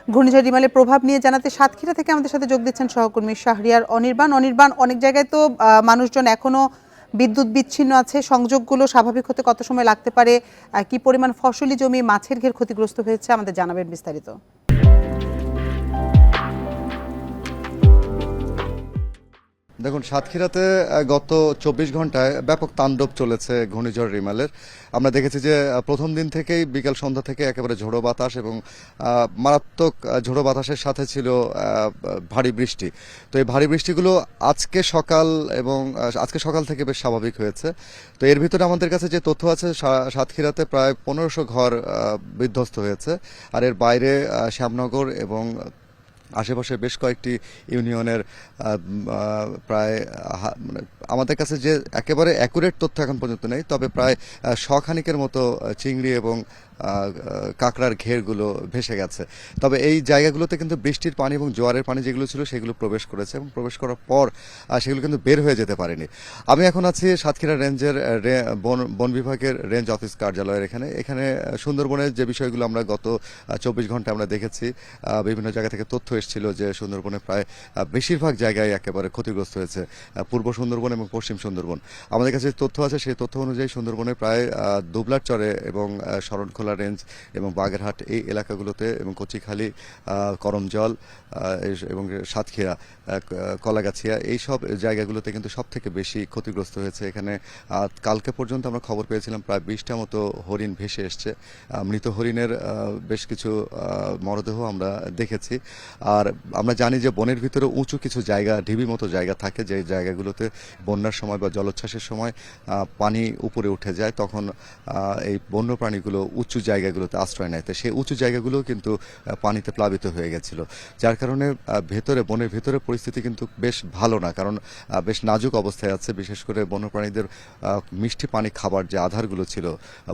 ঘূর্ণিঝড় রিমালের প্রভাব নিয়ে জানাতে সাতক্ষীরা থেকে আমাদের সাথে যোগ দিচ্ছেন সহকর্মী শাহরিয়ার অনির্বাণ। অনেক জায়গায় তো মানুষজন এখনো বিদ্যুৎ বিচ্ছিন্ন আছে, সংযোগগুলো স্বাভাবিক হতে কত সময় লাগতে পারে, কি পরিমাণ ফসলি জমি মাছের ঘের ক্ষতিগ্রস্ত হয়েছে আমাদের জানাবেন বিস্তারিত। দেখুন, সাতক্ষীরাতে গত ২৪ ঘন্টায় ব্যাপক তাণ্ডব চলেছে ঘূর্ণিঝড় রিমালের। আমরা দেখেছি যে প্রথম দিন থেকেই বিকেল সন্ধ্যা থেকে একেবারে ঝোড়ো বাতাস এবং মারাত্মক ঝোড়ো বাতাসের সাথে ছিল ভারী বৃষ্টি। তো এই ভারী বৃষ্টিগুলো আজকে সকাল থেকে বেশ স্বাভাবিক হয়েছে। তো এর ভিতরে আমাদের কাছে যে তথ্য আছে, সাতক্ষীরাতে প্রায় ১৫০০ ঘর বিধ্বস্ত হয়েছে। আর এর বাইরে শ্যামনগর এবং আশেপাশে বেশ কয়েকটি ইউনিয়নের প্রায় মানে আমাদের কাছে যে একেবারে অ্যাকুরেট তথ্য এখন পর্যন্ত নেই, তবে প্রায় শখানিকের মতো চিংড়ি এবং কাঁকড়ার ঘেরগুলো ভেসে গেছে। তবে এই জায়গাগুলোতে কিন্তু বৃষ্টির পানি এবং জোয়ারের পানি যেগুলো ছিল সেগুলো প্রবেশ করেছে এবং প্রবেশ করার পর সেগুলো কিন্তু বের হয়ে যেতে পারেনি। আমি এখন আছি সাতক্ষীরা রেঞ্জের বন বিভাগের রেঞ্জ অফিস কার্যালয়ের এখানে সুন্দরবনের যে বিষয়গুলো আমরা গত ২৪ ঘন্টা আমরা দেখেছি, বিভিন্ন জায়গা থেকে তথ্য এসেছিল যে সুন্দরবনে প্রায় বেশিরভাগ জায়গায় একেবারে ক্ষতিগ্রস্ত হয়েছে, পূর্ব সুন্দরবন এবং পশ্চিম সুন্দরবন। আমাদের কাছে তথ্য আছে, সেই তথ্য অনুযায়ী সুন্দরবনে প্রায় দুবলারচরে এবং শরণখোলা রেঞ্জ এবং বাগেরহাট এই এলাকাগুলোতে এবং কচিখালী, করমজল এবং সাতক্ষীরা, কলাগাছিয়া এই সব জায়গাগুলোতে কিন্তু সব থেকে বেশি ক্ষতিগ্রস্ত হয়েছে। এখানে কালকে পর্যন্ত আমরা খবর পেয়েছিলাম প্রায় ২০টা মতো হরিণ ভেসে এসছে। মৃত হরিণের বেশ কিছু মরদেহ আমরা দেখেছি। আর আমরা জানি যে বনের ভিতরে উঁচু কিছু জায়গা, ঢিবি মতো জায়গা থাকে, যে জায়গাগুলোতে বন্যার সময় বা জলোচ্ছ্বাসের সময় পানি উপরে উঠে যায়, তখন এই বন্য প্রাণীগুলো উঁচু জায়গাগুলোতে আশ্রয় নেয়। তো সেই উঁচু জায়গাগুলো কিন্তু পানিতে প্লাবিত হয়ে গেছিল, যার কারণে বনের ভেতরে পরিস্থিতি কিন্তু বেশ ভালো না, কারণ বেশ নাজুক অবস্থায় আছে। বিশেষ করে বন্যপ্রাণীদের মিষ্টি পানি খাবার যে আধারগুলো ছিল,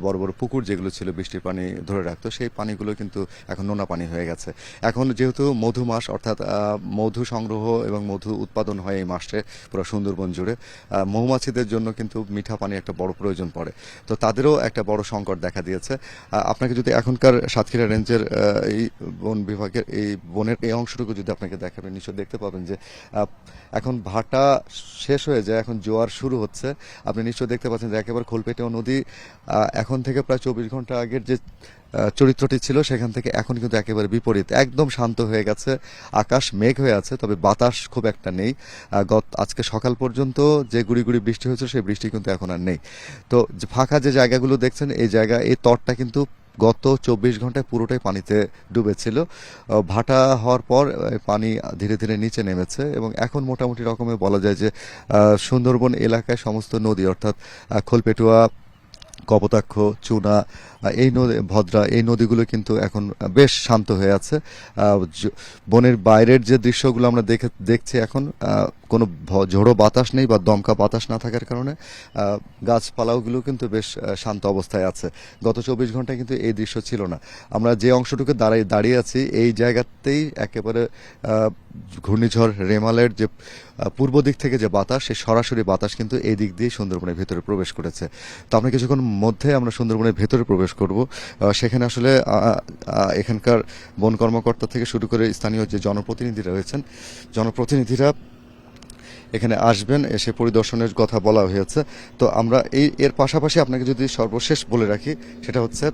বড় বড় পুকুর যেগুলো ছিল বৃষ্টির পানি ধরে রাখতো, সেই পানিগুলো কিন্তু এখন নোনা পানি হয়ে গেছে। এখন যেহেতু মধু মাস, অর্থাৎ মধু সংগ্রহ এবং মধু উৎপাদন হয় এই মাসে পুরো সুন্দরবন জুড়ে, মৌমাছিদের জন্য কিন্তু মিঠা পানি একটা বড় প্রয়োজন পড়ে। তো তাদেরও একটা বড় সংকট দেখা দিয়েছে। আপনাকে যদি এখনকার সাতক্ষীরা রেঞ্জের এই বন বিভাগের এই বনের এই অংশটুকু যদি আপনাকে দেখাবেন, নিশ্চয় দেখতে পাবেন যে এখন ভাটা শেষ হয়ে যায়, এখন জোয়ার শুরু হচ্ছে। আপনি নিশ্চয় দেখতে পাচ্ছেন যে একেবারে খোলপেটেও নদী এখন থেকে প্রায় ২৪ ঘন্টা আগের যে চরিত্রটি ছিল সেখান থেকে এখন কিন্তু একেবারে বিপরীত, একদম শান্ত হয়ে গেছে। আকাশ মেঘ হয়ে আছে, তবে বাতাস খুব একটা নেই। আজকে সকাল পর্যন্ত যে গুড়ি গুড়ি বৃষ্টি হয়েছিল সেই বৃষ্টি কিন্তু এখন আর নেই। তো ফাঁকা যে জায়গাগুলো দেখছেন, এই তটটা কিন্তু গত ২৪ ঘন্টায় পুরোটাই পানিতে ডুবেছিল। ভাটা হওয়ার পর পানি ধীরে ধীরে নিচে নেমেছে এবং এখন মোটামুটি রকমের বলা যায় যে সুন্দরবন এলাকায় সমস্ত নদী, অর্থাৎ খোলপেটুয়া, কপোতাক্ষ, চুনা, এই নদী, ভদ্রা, এই নদীগুলো কিন্তু এখন বেশ শান্ত হয়ে আছে। বনের বাইরের যে দৃশ্যগুলো আমরা দেখছি এখন, কোনো ঝোড়ো বাতাস নেই বা দমকা বাতাস না থাকার কারণে গাছপালাগুলো কিন্তু বেশ শান্ত অবস্থায় আছে। গত ২৪ ঘন্টায় কিন্তু এই দৃশ্য ছিল না। আমরা যে অংশটুকু দাঁড়িয়ে আছি, এই জায়গাতেই একেবারে ঘূর্ণিঝড় রেমালের যে পূর্ব দিক থেকে যে বাতাস, সেই সরাসরি বাতাস কিন্তু এই দিক দিয়ে সুন্দরবনের ভেতরে প্রবেশ করেছে। তো আমরা কিছুক্ষণ মধ্যে আমরা সুন্দরবনের ভেতরে প্রবেশ করব। সেখানে আসলে এখানকার বন কর্মকর্তা থেকে শুরু করে স্থানীয় যে জনপ্রতিনিধিরা রয়েছেন, জনপ্রতিনিধিরা এখানে আসবেন, এসে পরিদর্শনের কথা বলা হয়েছে। তো আমরা এর পাশাপাশি আপনাকে যদি সর্বশেষ বলে রাখি, সেটা হচ্ছে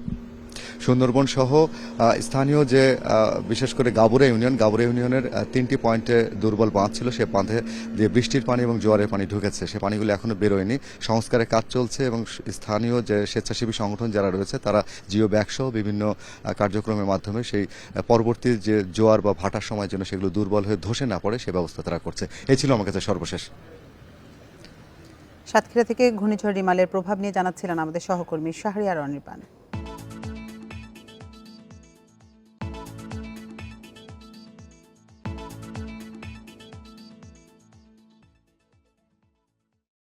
সুন্দরবন সহ স্থানীয় যে বিশেষ করে গাবুরা ইউনিয়নের ৩টি পয়েন্টে দুর্বল বাঁধ ছিল, সে বাঁধে যে বৃষ্টির পানি এবং জোয়ারের পানি ঢুকেছে, সে পানিগুলো এখনো বেরোয়নি। সংস্কারের কাজ চলছে এবং স্থানীয় যে স্বেচ্ছাসেবী সংগঠন যারা রয়েছে, তারা জিও ব্যাগ সহ বিভিন্ন কার্যক্রমের মাধ্যমে সেই পরবর্তী যে জোয়ার বা ভাটার সময় যেন সেগুলো দুর্বল হয়ে ধসে না পড়ে, সে ব্যবস্থা তারা করছে। এই ছিল আমার কাছে সর্বশেষ। সাতক্ষীরা থেকে ঘূর্ণিঝড় রিমালের প্রভাব নিয়ে জানাচ্ছিলেন আমাদের সহকর্মী শাহরিয়ার অনির্বাণ।